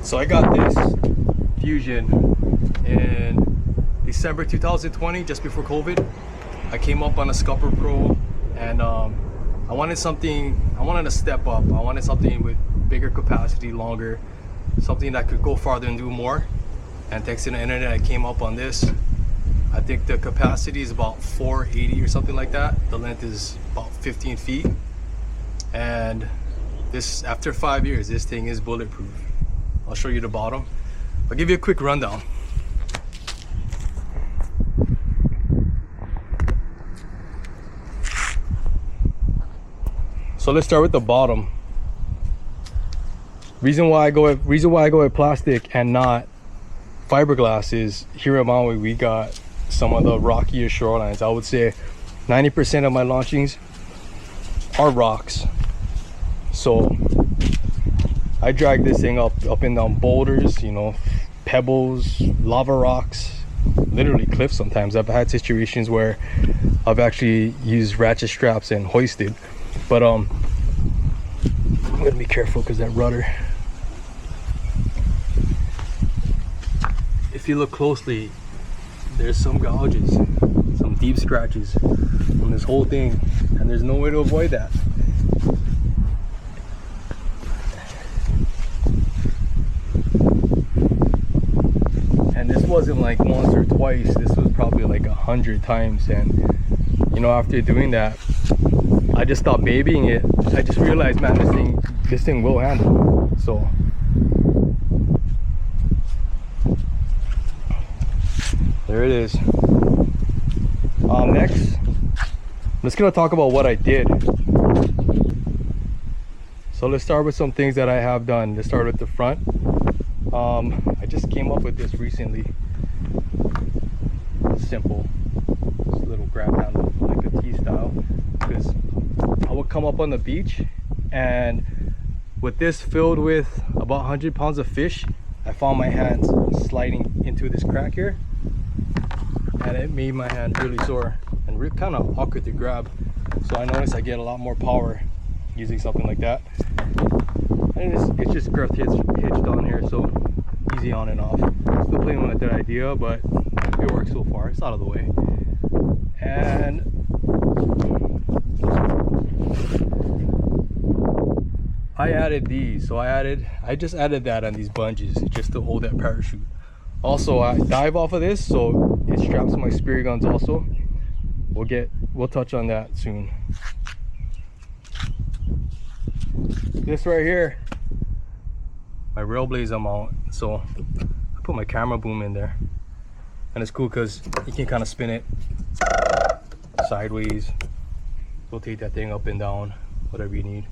So I got this Fusion in December 2020, just before COVID. I came up on a Scupper Pro, and I wanted to step up. I wanted something with bigger capacity, longer, something that could go farther and do more. And thanks to the internet, I came up on this. I think the capacity is about 480 or something like that. The length is about 15 feet. And this, after 5 years, this thing is bulletproof. I'll show you the bottom. I'll give you a quick rundown. So let's start with the bottom. Reason why I go with plastic and not fiberglass is here at Maui we got some of the rockier shorelines. I would say 90% of my launchings are rocks. So I drag this thing up and down boulders, you know, pebbles, lava rocks, literally cliffs sometimes. I've had situations where I've actually used ratchet straps and hoisted. But I'm gonna be careful because that rudder. If you look closely, there's some gouges, some deep scratches on this whole thing, and there's no way to avoid that. And this wasn't like once or twice, this was probably like 100 times. And you know, after doing that, I just stopped babying it. I just realized, man, this thing will handle. So there it is. Next, I'm just gonna talk about what I did. So let's start with some things that I have done. Let's start with the front. I just came up with this recently. Simple, just a little grab handle, like a T style, because I would come up on the beach, and with this filled with about 100 pounds of fish, I found my hands sliding into this crack here, and it made my hand really sore and kind of awkward to grab. So I noticed I get a lot more power using something like that. And it's just girth hitched on here, so easy on and off. Still playing with that idea, but it works so far. It's out of the way. And I added these. So I just added that on these bungees just to hold that parachute. Also, I dive off of this, so it straps my spear guns also. We'll touch on that soon. This right here, my Railblazer mount. So I put my camera boom in there, and it's cool because you can kind of spin it sideways, rotate that thing up and down, whatever you need.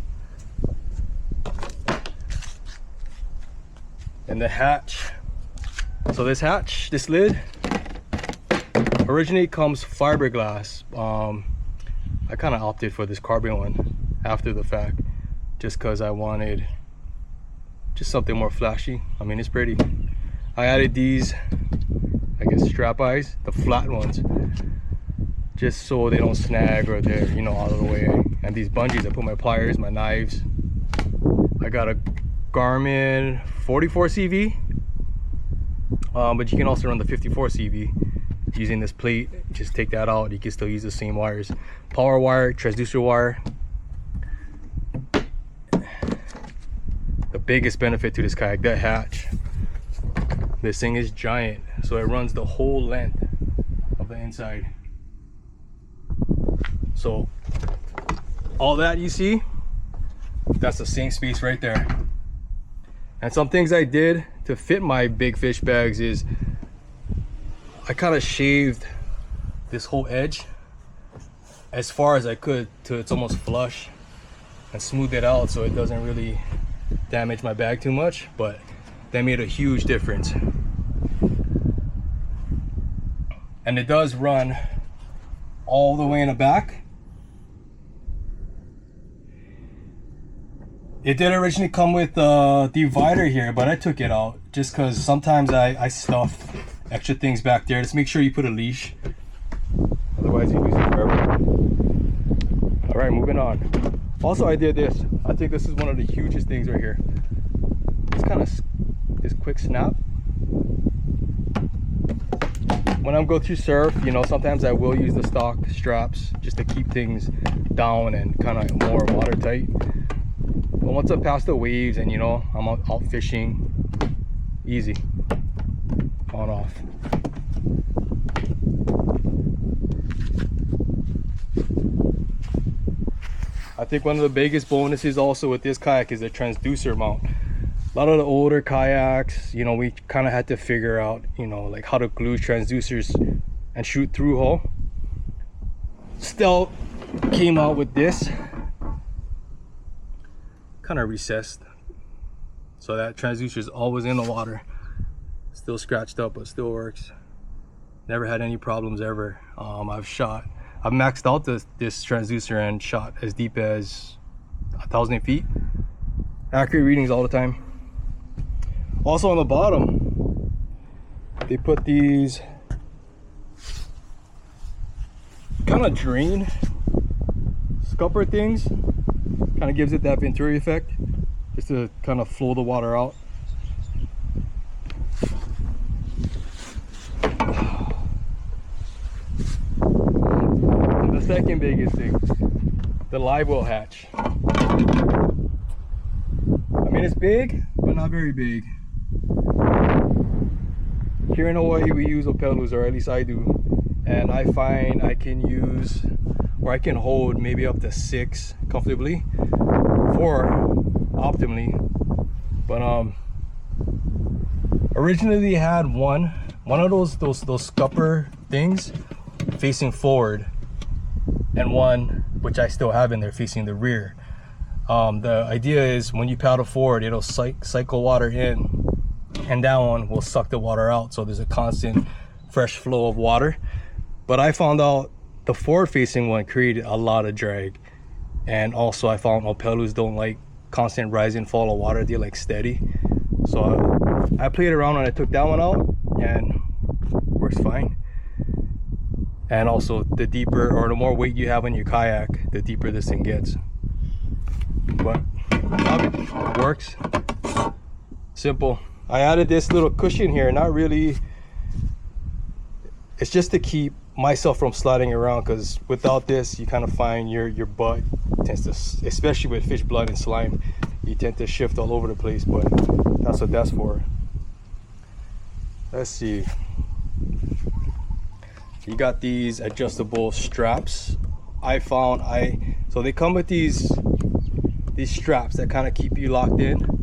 And the hatch. So this lid originally comes fiberglass. I kind of opted for this carbon one after the fact, just because I wanted just something more flashy. I mean, it's pretty. I added these, I guess, strap eyes, the flat ones, just so they don't snag or they're, you know, out of the way. And these bungees, I put my pliers, my knives. I got a Garmin 44 CV, but you can also run the 54 CV using this plate. Just take that out, you can still use the same wires. Power wire, transducer wire. The biggest benefit to this kayak, that hatch. This thing is giant, so it runs the whole length of the inside. So all that you see, that's the same space right there. And some things I did to fit my big fish bags is I kind of shaved this whole edge as far as I could to it's almost flush, and smoothed it out so it doesn't really damage my bag too much, but that made a huge difference. And it does run all the way in the back. It did originally come with a divider here, but I took it out just because sometimes I stuff extra things back there. Just make sure you put a leash, otherwise you lose it forever. All right, moving on. Also, I did this. I think this is one of the hugest things right here. It's kind of this quick snap. When I'm going to surf, you know, sometimes I will use the stock straps just to keep things down and kind of more watertight. But once I'm past the waves and, you know, I'm out fishing, easy, on off. I think one of the biggest bonuses also with this kayak is the transducer mount. A lot of the older kayaks, you know, we kind of had to figure out, you know, like how to glue transducers and shoot through hole. Stealth came out with this, kind of recessed, so that transducer is always in the water. Still scratched up, but still works. Never had any problems ever. I've maxed out this transducer and shot as deep as 1,000 feet. Accurate readings all the time. Also on the bottom, they put these kind of drain scupper things. Kind of gives it that Venturi effect, just to kind of flow the water out. And the second biggest thing, the live well hatch. I mean, it's big, but not very big. Here in Hawaii, we use Opelus, or at least I do, and I find I can use, or I can hold maybe up to 6 comfortably, 4 optimally. But originally had one of those scupper things facing forward, and one which I still have in there facing the rear. The idea is when you paddle forward, it'll cycle water in, and that one will suck the water out, so there's a constant fresh flow of water. But I found out the forward facing one created a lot of drag, and also I found Opelus don't like constant rise and fall of water, they like steady. So I played around and I took that one out, and works fine. And also, the deeper or the more weight you have on your kayak, the deeper this thing gets. But it works. Simple. I added this little cushion here, not really, it's just to keep myself from sliding around, because without this you kind of find your butt tends to, especially with fish blood and slime, you tend to shift all over the place. But that's what that's for. Let's see, you got these adjustable straps. So they come with these straps that kind of keep you locked in.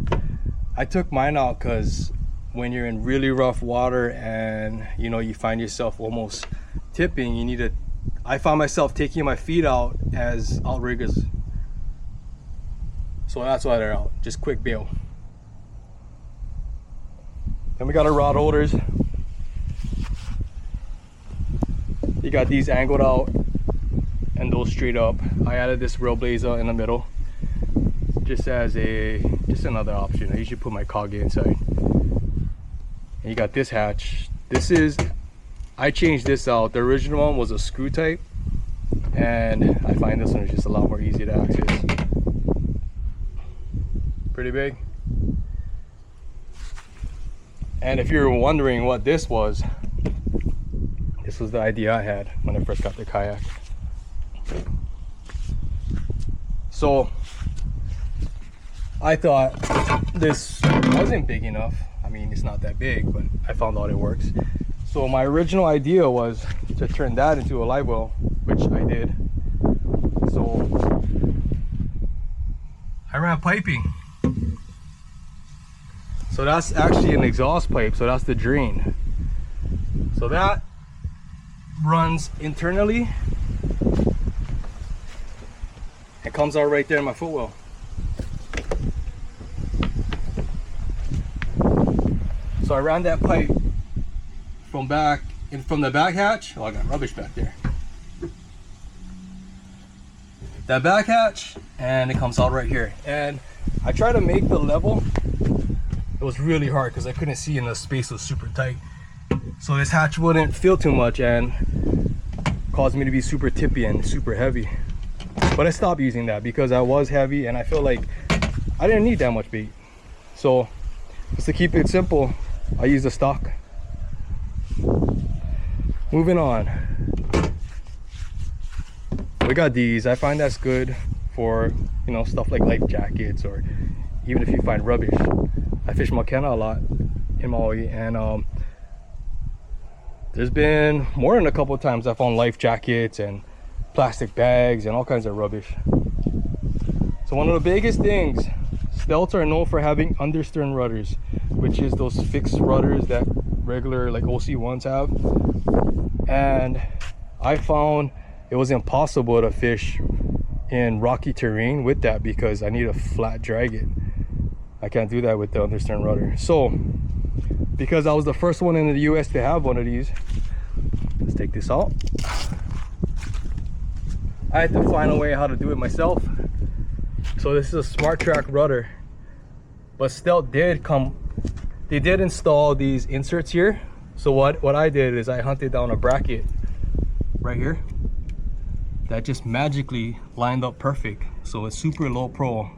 I took mine out because when you're in really rough water and, you know, you find yourself almost tipping, I found myself taking my feet out as outriggers. So that's why they're out, just quick bail. Then we got our rod holders. You got these angled out and those straight up. I added this Railblazer in the middle, just as another option. I usually put my Kage inside. And you got this hatch. I changed this out. The original one was a screw type, and I find this one is just a lot more easy to access. Pretty big. And if you're wondering what this was the idea I had when I first got the kayak. So I thought this wasn't big enough. I mean, it's not that big, but I found out it works. So my original idea was to turn that into a live well, which I did. So I ran piping. So that's actually an exhaust pipe, so that's the drain. So that runs internally. It comes out right there in my footwell. So I ran that pipe from the back hatch. Oh, I got rubbish back there. That back hatch, and it comes out right here. And I tried to make the level. It was really hard because I couldn't see, and the space was super tight. So this hatch wouldn't feel too much and caused me to be super tippy and super heavy. But I stopped using that because I was heavy and I feel like I didn't need that much bait. So Just to keep it simple, I use the stock. Moving on, we got these. I find that's good for, you know, stuff like life jackets, or even if you find rubbish. I fish Makena a lot in Maui, and there's been more than a couple of times I found life jackets and plastic bags and all kinds of rubbish. So one of the biggest things, Stelts are known for having understern rudders, which is those fixed rudders that regular like OC1s have. And I found it was impossible to fish in rocky terrain with that because I need a flat drag it. I can't do that with the understern rudder. So because I was the first one in the US to have one of these, let's take this out. I had to find a way how to do it myself. So this is a Smart Track rudder, but Stelt did install these inserts here. So what I did is I hunted down a bracket right here that just magically lined up perfect. So it's super low pro.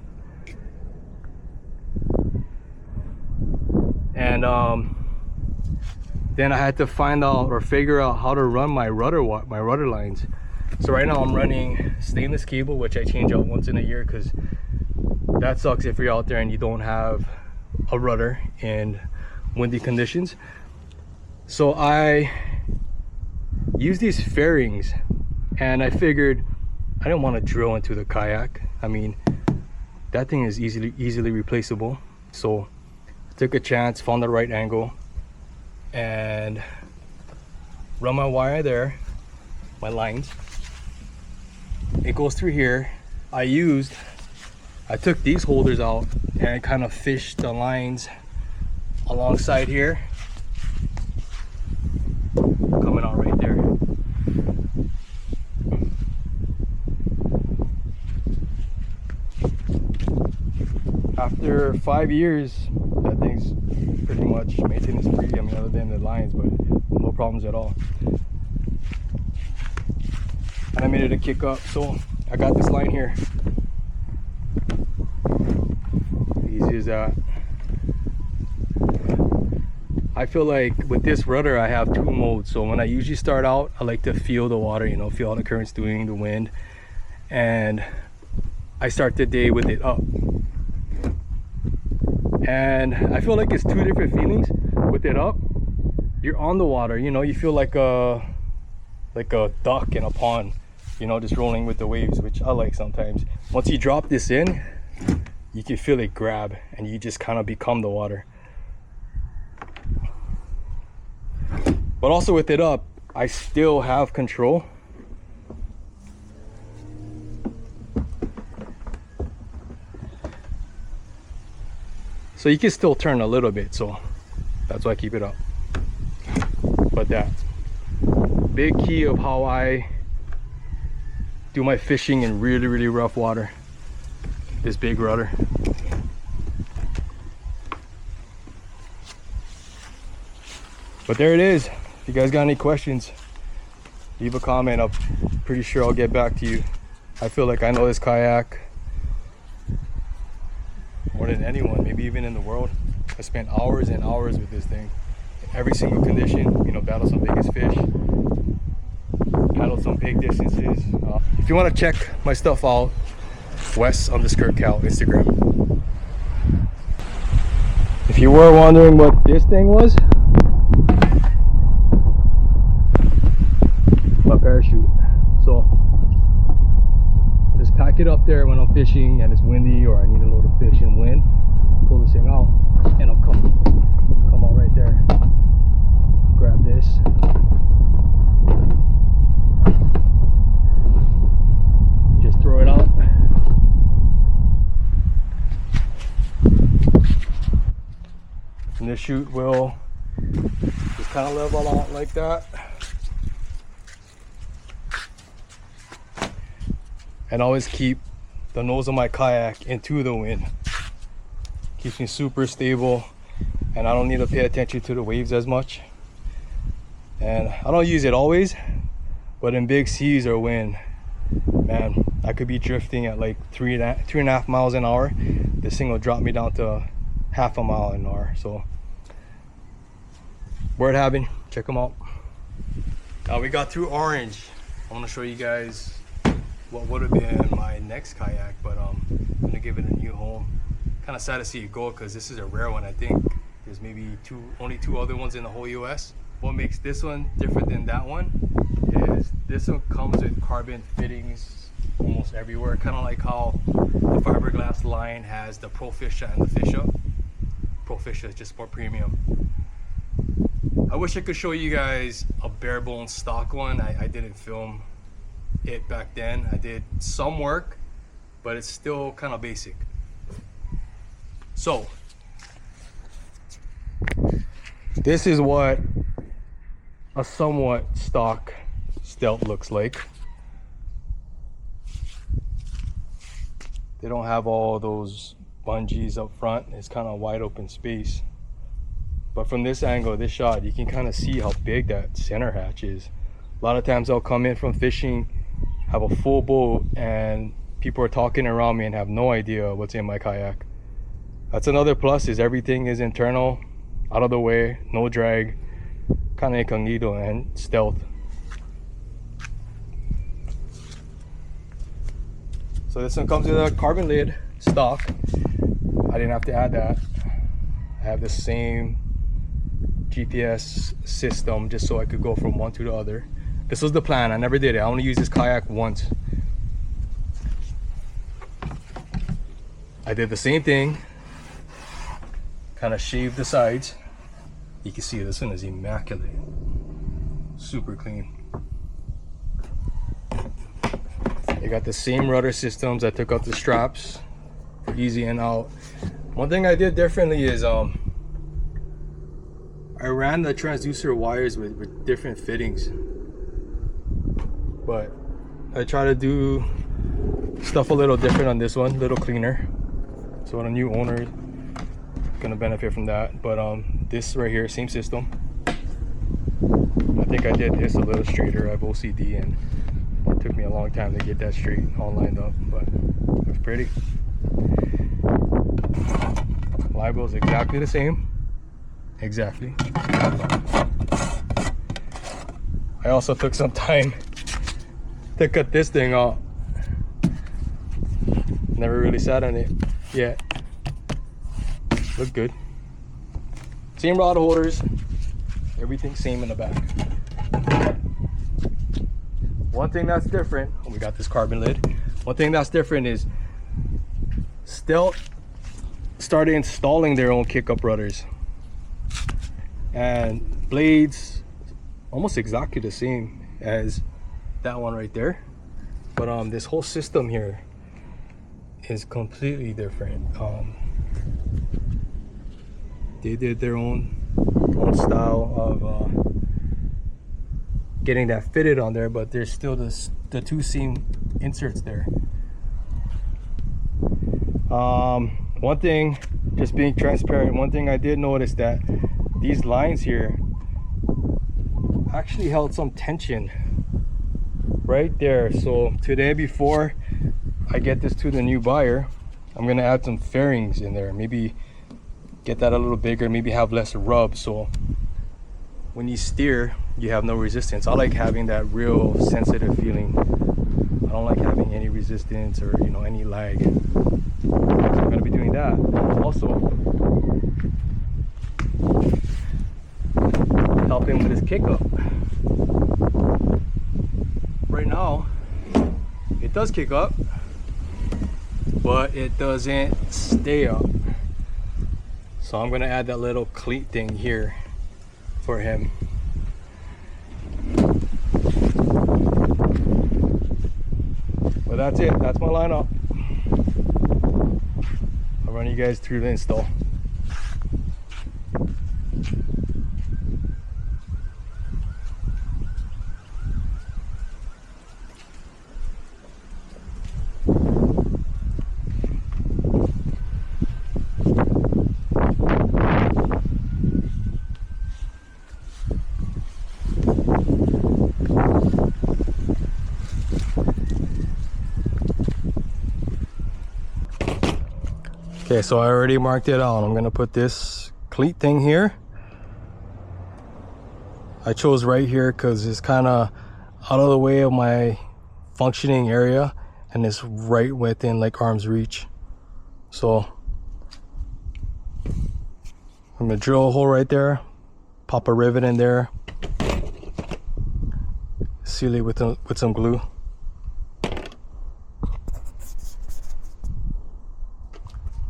And then I had to find out or figure out how to run my rudder lines. So right now I'm running stainless cable, which I change out once in a year because that sucks if you're out there and you don't have a rudder in windy conditions. So I use these fairings, and I figured I didn't want to drill into the kayak. I mean, that thing is easily replaceable. So I took a chance, found the right angle, and run my wire there, my lines. It goes through here. I took these holders out and I kind of fished the lines alongside here, coming out right there. After 5 years, that thing's pretty much maintenance free. I mean, other than the lines, but no problems at all. And I made it a kick up, so I got this line here. Easy as that. I feel like with this rudder I have two modes. So when I usually start out, I like to feel the water, you know, feel how the current's doing, the wind, and I start the day with it up. And I feel like it's two different feelings. With it up, you're on the water, you know, you feel like a duck in a pond, you know, just rolling with the waves, which I like sometimes. Once you drop this in, you can feel it grab and you just kind of become the water. But also with it up, I still have control. So you can still turn a little bit, so that's why I keep it up. But that big key of how I do my fishing in really rough water, this big rudder. But there it is. If you guys got any questions, leave a comment. I'm pretty sure I'll get back to you. I feel like I know this kayak more than anyone, maybe even in the world. I spent hours and hours with this thing. Every single condition, you know, battled some biggest fish, paddled some big distances. If you want to check my stuff out, Wes_Cal Instagram. If you were wondering what this thing was, my parachute. So I just pack it up there when I'm fishing and it's windy or I need a load of fish and wind. Pull this thing out and I'll come out right there. Grab this. Just throw it out. And this chute will just kind of level out like that. And always keep the nose of my kayak into the wind. Keeps me super stable and I don't need to pay attention to the waves as much. And I don't use it always, but in big seas or wind, man, I could be drifting at like 3.5 miles an hour. This thing will drop me down to half a mile an hour. So worth having. Check them out. Now we got through Orange. I want to show you guys what would have been my next kayak, but I'm gonna give it a new home. Kind of sad to see it go because this is a rare one. I think there's maybe only two other ones in the whole US. What makes this one different than that one is this one comes with carbon fittings almost everywhere, kind of like how the fiberglass line has the Pro Fisher and the Fisher. Pro Fisher is just more premium. I wish I could show you guys a bare bones stock one. I didn't film it back then. I did some work, but it's still kind of basic. So this is what a somewhat stock Stealth looks like. They don't have all those bungees up front. It's kind of wide open space. But from this angle, this shot, you can kind of see how big that center hatch is. A lot of times I'll come in from fishing, have a full boat, and people are talking around me and have no idea what's in my kayak. That's another plus, is everything is internal, out of the way, no drag, kind of incognito and stealth. So this one comes with a carbon lid stock. I didn't have to add that. I have the same GPS system just so I could go from one to the other. This was the plan. I never did it. I only used this kayak once. I did the same thing. Kind of shaved the sides. You can see this one is immaculate. Super clean. They got the same rudder systems. I took out the straps for easy in out. One thing I did differently is I ran the transducer wires with different fittings, but I try to do stuff a little different on this one, a little cleaner. So when a new owner is gonna benefit from that. But this right here, same system. I think I did this a little straighter. I have OCD and it took me a long time to get that straight, all lined up, but it was pretty. Live is exactly the same. Exactly. I also took some time to cut this thing off. Never really sat on it yet. Look good. Same rod holders. Everything same in the back. One thing that's different, we got this carbon lid. One thing that's different is Stealth started installing their own kick-up rudders. And blades almost exactly the same as that one right there, but this whole system here is completely different. They did their own style of getting that fitted on there, but there's still the two seam inserts there. One thing, just being transparent, one thing I did notice that these lines here actually held some tension right there. So today, before I get this to the new buyer, I'm gonna add some fairings in there, maybe get that a little bigger, maybe have less rub, so when you steer you have no resistance. I like having that real sensitive feeling. I don't like having any resistance or any lag. So I'm gonna be doing that. Also help him with his kick up. Right now it does kick up, but it doesn't stay up. So I'm gonna add that little cleat thing here for him. But that's it, that's my lineup. I'll run you guys through the install. Okay, so I already marked it out. I'm gonna put this cleat thing here. I chose right here because it's kind of out of the way of my functioning area, and it's right within like arm's reach. So I'm gonna drill a hole right there, pop a rivet in there, seal it with some glue.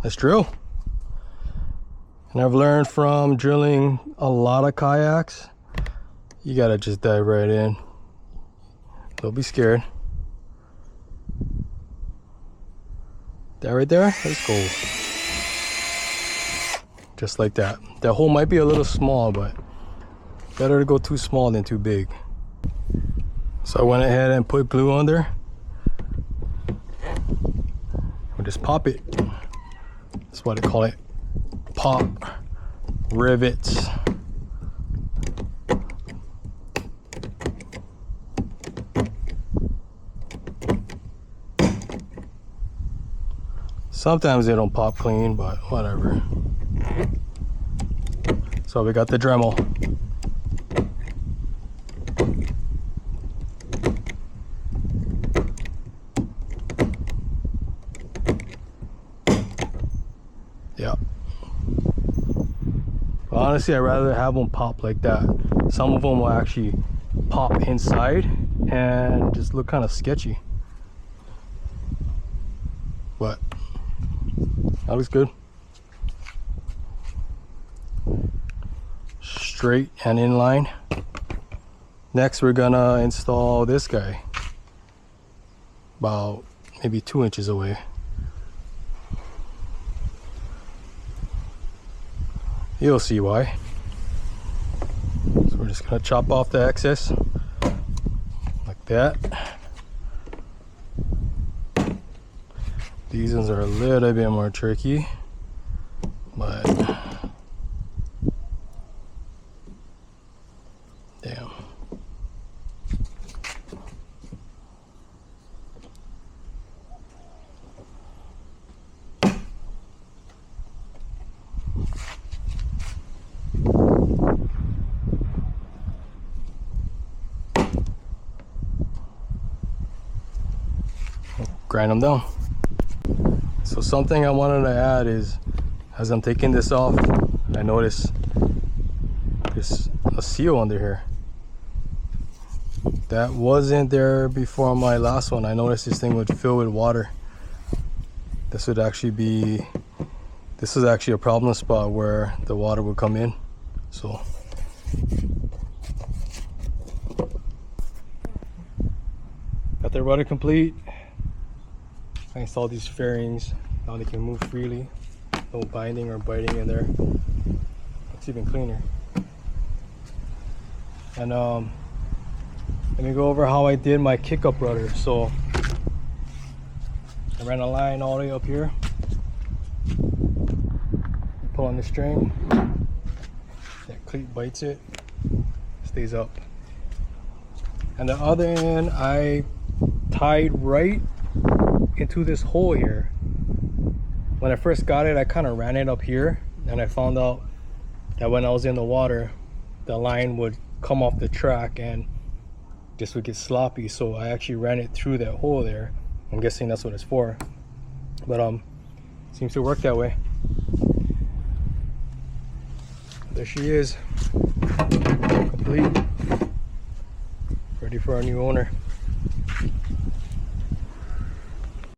Let's drill. And I've learned from drilling a lot of kayaks, you gotta just dive right in. Don't be scared. That right there, let's go. Just like that. That hole might be a little small, but better to go too small than too big. So I went ahead and put glue on there. We'll just pop it. That's what I call it. Pop rivets. Sometimes they don't pop clean, but whatever. So we got the Dremel. Yeah. But honestly, I'd rather have them pop like that. Some of them will actually pop inside and just look kind of sketchy. But that looks good. Straight and in line. Next, we're gonna install this guy. About maybe 2 inches away. You'll see why. So we're just gonna chop off the excess like that. These ones are a little bit more tricky, but damn. Grind them down. So something I wanted to add is, as I'm taking this off, I noticed there's a seal under here. That wasn't there before my last one. I noticed this thing would fill with water. This would actually be, this is actually a problem spot where the water would come in. So got the rudder complete. I installed these fairings. Now they can move freely. No binding or biting in there. It's even cleaner. And let me go over how I did my kick-up rudder. So I ran a line all the way up here. Pull on the string. That cleat bites it. Stays up. And the other end I tied right into this hole here. When I first got it, I kind of ran it up here, and I found out that when I was in the water, the line would come off the track and this would get sloppy. So I actually ran it through that hole there. I'm guessing that's what it's for, but seems to work that way. There she is, complete, ready for our new owner.